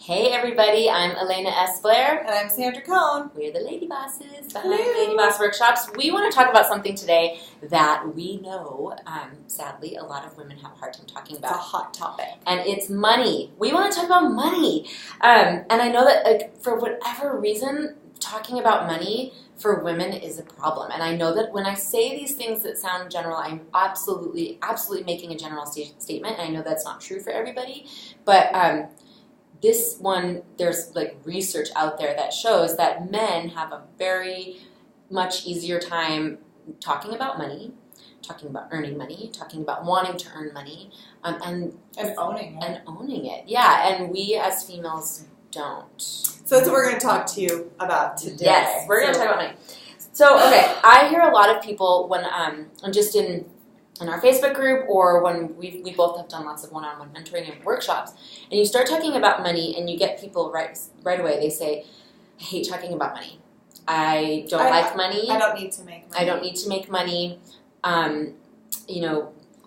Hey everybody, I'm Elena S. Blair. And I'm Sandra Cohn. We're the Lady Bosses behind Lady Boss Workshops. We want to talk about something today that we know, sadly, a lot of women have a hard time talking about. It's a hot topic. And it's money. We want to talk about money. And I know that for whatever reason, talking about money for women is a problem. And I know that when I say these things that sound general, I'm absolutely making a general statement. And I know that's not true for everybody. But this one, there's like research out there that shows that men have a very much easier time talking about money, talking about earning money, talking about wanting to earn money, and owning it. And owning it, yeah. And we as females don't. So that's what we're going to talk to you about today. Yes, we're going to talk about money. So, okay, I hear a lot of people when I'm just in our Facebook group, or when we both have done lots of one-on-one mentoring and workshops, and you start talking about money, and you get people right away. They say, "I hate talking about money. I don't like money. I don't need to make money. I don't need to make money."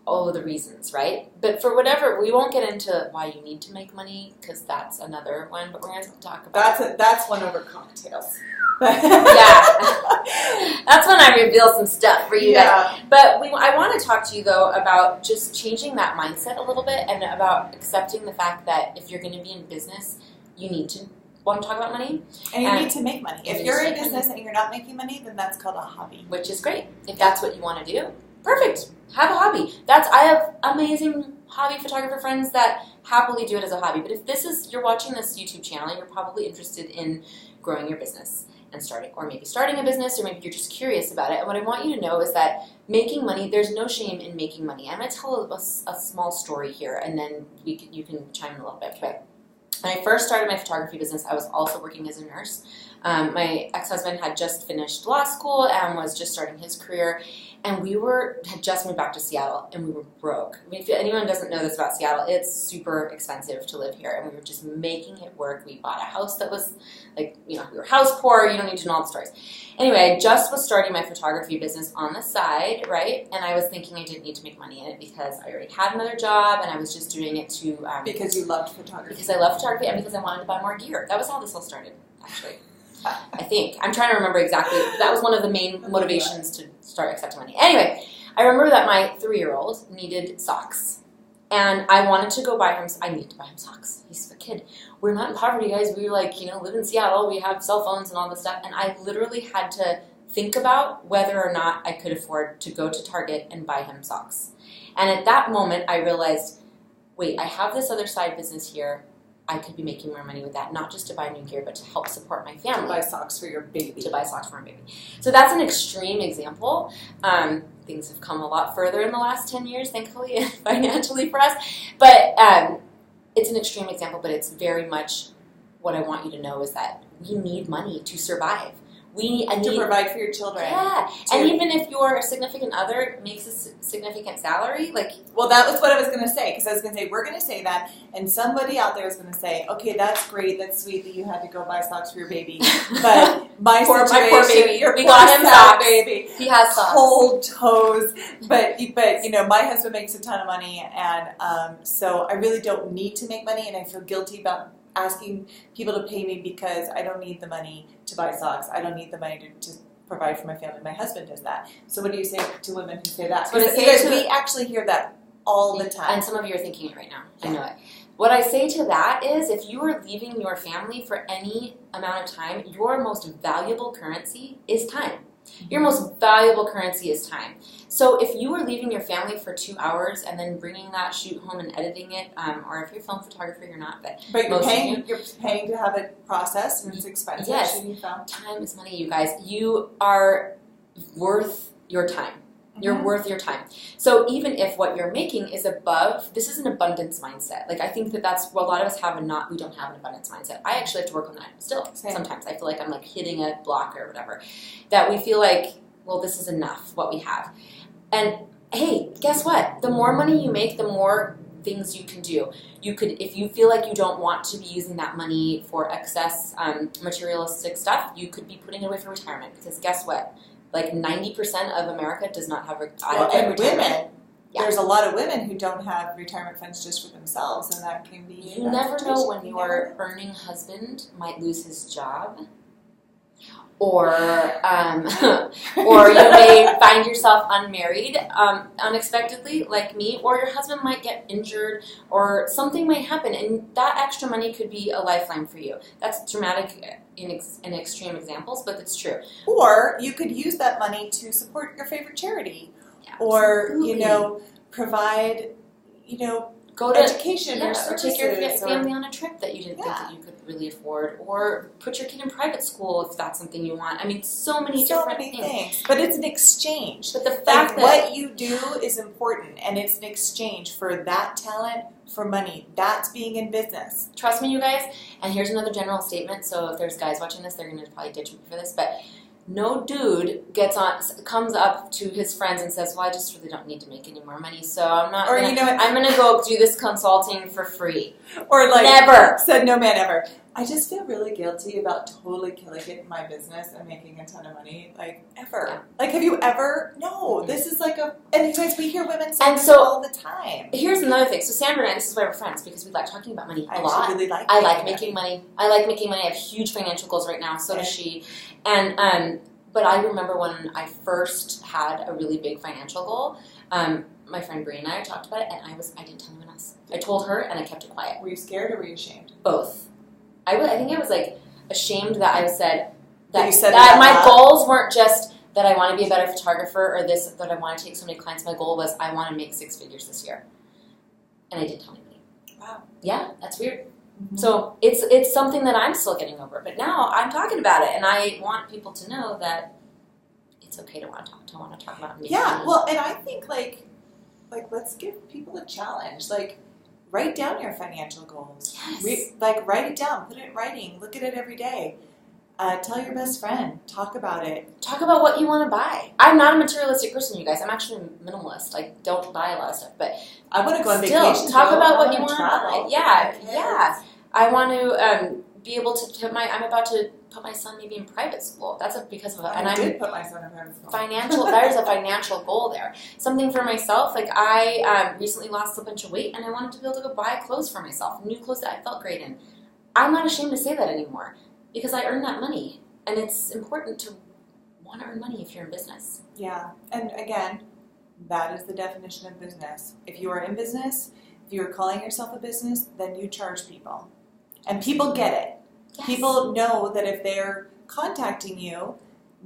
All of the reasons, right? But for whatever, we won't get into why you need to make money, because that's another one. But we're going to talk about that's one over cocktails. Yeah, that's when I reveal some stuff for you guys. But I want to talk to you though about just changing that mindset a little bit, and about accepting the fact that if you're going to be in business, you need to want to talk about money, and you need to make money. If you're in business and you're not making money, then that's called a hobby, which is great. If that's what you want to do, perfect. Have a hobby. I have amazing hobby photographer friends that happily do it as a hobby. But if you're watching this YouTube channel, you're probably interested in growing your business and starting a business, or maybe you're just curious about it. And what I want you to know is that making money, there's no shame in making money. I'm going to tell a small story here, and then you can chime in a little bit. Okay. When I first started my photography business, I was also working as a nurse. My ex-husband had just finished law school and was just starting his career, and we had just moved back to Seattle, and we were broke. I mean, if anyone doesn't know this about Seattle, it's super expensive to live here, and we were just making it work. We bought a house that was we were house poor. You don't need to know all the stories. Anyway, I just was starting my photography business on the side, right? And I was thinking I didn't need to make money in it because I already had another job, and I was just doing it to because you loved photography. Because I loved photography, and because I wanted to buy more gear. That was how this all started, actually. I think. I'm trying to remember exactly. That was one of the main motivations to start accepting money. Anyway, I remember that my 3-year-old needed socks. And I wanted to go buy him. I needed to buy him socks. He's a kid. We're not in poverty, guys. We live in Seattle. We have cell phones and all this stuff. And I literally had to think about whether or not I could afford to go to Target and buy him socks. And at that moment, I realized, wait, I have this other side business here. I could be making more money with that, not just to buy new gear, but to help support my family. To buy socks for your baby. So that's an extreme example. Things have come a lot further in the last 10 years, thankfully, financially for us. But it's an extreme example, but it's very much what I want you to know is that we need money to survive. To provide for your children. Yeah, and even if your significant other makes a significant salary, Well, that was what I was going to say, because I was going to say, we're going to say that, and somebody out there is going to say, okay, that's great, that's sweet that you had to go buy socks for your baby, but my poor baby, we got him socks. Baby, he has socks. Cold toes, but my husband makes a ton of money, and so I really don't need to make money, and I feel guilty about asking people to pay me because I don't need the money to buy socks. I don't need the money to provide for my family. My husband does that. So what do you say to women who say that? Because we actually hear that all the time. And some of you are thinking it right now. I know it. What I say to that is, if you are leaving your family for any amount of time, your most valuable currency is time. Your most valuable currency is time. So if you are leaving your family for 2 hours and then bringing that shoot home and editing it, or if you're a film photographer, you're not, but you're paying to have it processed, and it's expensive. Yes, time is money, you guys. You are worth your time. You're worth your time. So even if what you're making is above, this is an abundance mindset. I think that's what a lot of us have, we don't have an abundance mindset. I actually have to work on that still. Same. Sometimes I feel like I'm hitting a block or whatever. That we feel like, well, this is enough, what we have. And hey, guess what? The more money you make, the more things you can do. You could, if you feel like you don't want to be using that money for excess materialistic stuff, you could be putting it away for retirement. Because guess what? 90% of America does not have adequate retirement. And women. Yeah. There's a lot of women who don't have retirement funds just for themselves, and that can be. You never know when your earning husband might lose his job, or or you may find yourself unmarried unexpectedly, like me, or your husband might get injured, or something might happen, and that extra money could be a lifeline for you. That's dramatic in extreme examples, but it's true. Or you could use that money to support your favorite charity, Absolutely. or provide, go to education or or services, take your family on a trip that you didn't think that you could really afford, or put your kid in private school if that's something you want. I mean, so many different things. But it's an exchange. But the fact that what you do is important, and it's an exchange for that talent, for money. That's being in business. Trust me, you guys, and here's another general statement, so if there's guys watching this, they're going to probably ditch me for this, but no dude comes up to his friends and says, well, I just really don't need to make any more money, so I'm going to go do this consulting for free. Or never. Said no man ever. I just feel really guilty about totally killing it in my business and making a ton of money, ever. Yeah. Have you ever? No, this is and anyways, we hear women say and this so, all the time. Here's another thing. So Sandra and I, this is why we're friends, because we like talking about money a lot. Really like I like making money. I like making money. I have huge financial goals right now, so does she. And but I remember when I first had a really big financial goal, my friend Brie and I talked about it, and I didn't tell anyone else. I told her, and I kept it quiet. Were you scared or were you ashamed? Both. I think I was ashamed that I said that my goals weren't just that I want to be a better photographer or that I want to take so many clients. My goal was I want to make 6 figures this year, and I didn't tell anybody. Wow. Yeah, that's weird. Mm-hmm. So it's something that I'm still getting over, but now I'm talking about it, and I want people to know that it's okay to want to talk about me. Yeah, well, and I think let's give people a challenge. Write down your financial goals. Yes. Write it down. Put it in writing. Look at it every day. Tell your best friend. Talk about it. Talk about what you want to buy. I'm not a materialistic person, you guys. I'm actually a minimalist. I don't buy a lot of stuff, but I want to go on still, vacation. talk about what you want to buy. Yeah. I want to be able to I'm about to put my son maybe in private school. That's because of I did put my son in private school. There's a financial goal there. Something for myself. I recently lost a bunch of weight, and I wanted to be able to go buy clothes for myself, new clothes that I felt great in. I'm not ashamed to say that anymore because I earn that money, and it's important to want to earn money if you're in business. Yeah, and again, that is the definition of business. If you are in business, if you are calling yourself a business, then you charge people. And people get it. Yes. People know that if they're contacting you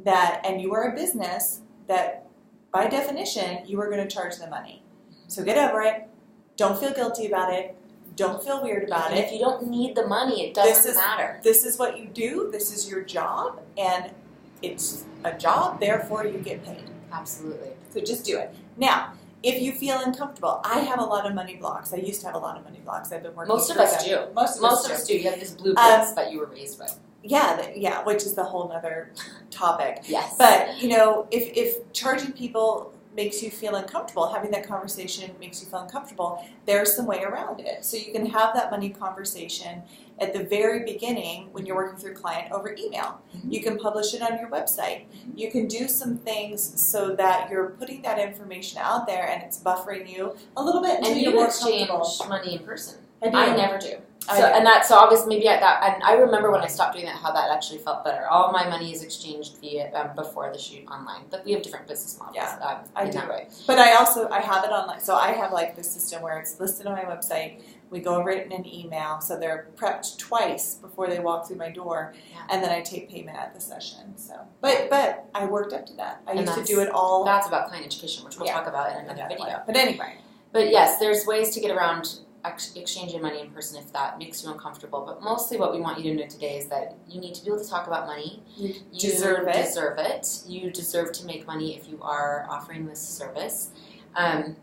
and you are a business, that by definition, you are going to charge them money. So get over it. Don't feel guilty about it. Don't feel weird about it. If you don't need the money, it doesn't matter. This is what you do. This is your job. And it's a job, therefore you get paid. Absolutely. So just do it. Now, if you feel uncomfortable, I have a lot of money blocks. I used to have a lot of money blocks. I've been working. Most of us do. Most of us do. You have these blueprints that you were raised with. Yeah, which is the whole other topic. Yes. But if charging people makes you feel uncomfortable, having that conversation makes you feel uncomfortable, there's some way around it. So you can have that money conversation at the very beginning when you're working through a client over email. Mm-hmm. You can publish it on your website. Mm-hmm. You can do some things so that you're putting that information out there and it's buffering you a little bit until you're more comfortable. Exchange money in person. I never do. So obviously maybe at that, and I remember when I stopped doing that, how that actually felt better. All my money is exchanged via before the shoot online, but we have different business models. Yeah, that way. But I have it online. So I have this system where it's listed on my website. We go over it in an email, so they're prepped twice before they walk through my door, and then I take payment at the session. So, but I worked up to that. I used to do it all. That's about client education, which we'll talk about in another video. But anyway. But yes, there's ways to get around exchanging money in person if that makes you uncomfortable. But mostly what we want you to know today is that you need to be able to talk about money. You deserve it. You deserve to make money if you are offering this service. Don't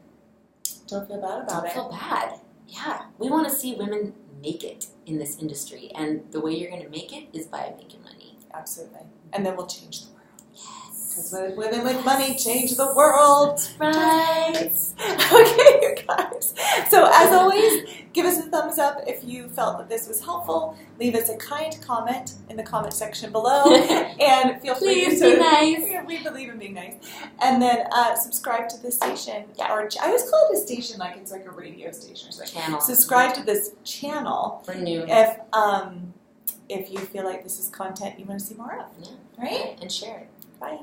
feel bad about it. Don't feel bad. Yeah. We want to see women make it in this industry. And the way you're going to make it is by making money. Absolutely. And then we'll change the world. Yes. Because women with money change the world. Right. Okay, you guys. So as always, give us a thumbs up if you felt that this was helpful. Leave us a kind comment in the comment section below, and feel free Please to be nice. Yeah, we believe in being nice. And then subscribe to the station. Yeah. Or I always call it a station, like it's like a radio station or something. Channel. Subscribe to this channel For new. if you feel like this is content you want to see more of. Yeah. Right? And share it. Bye.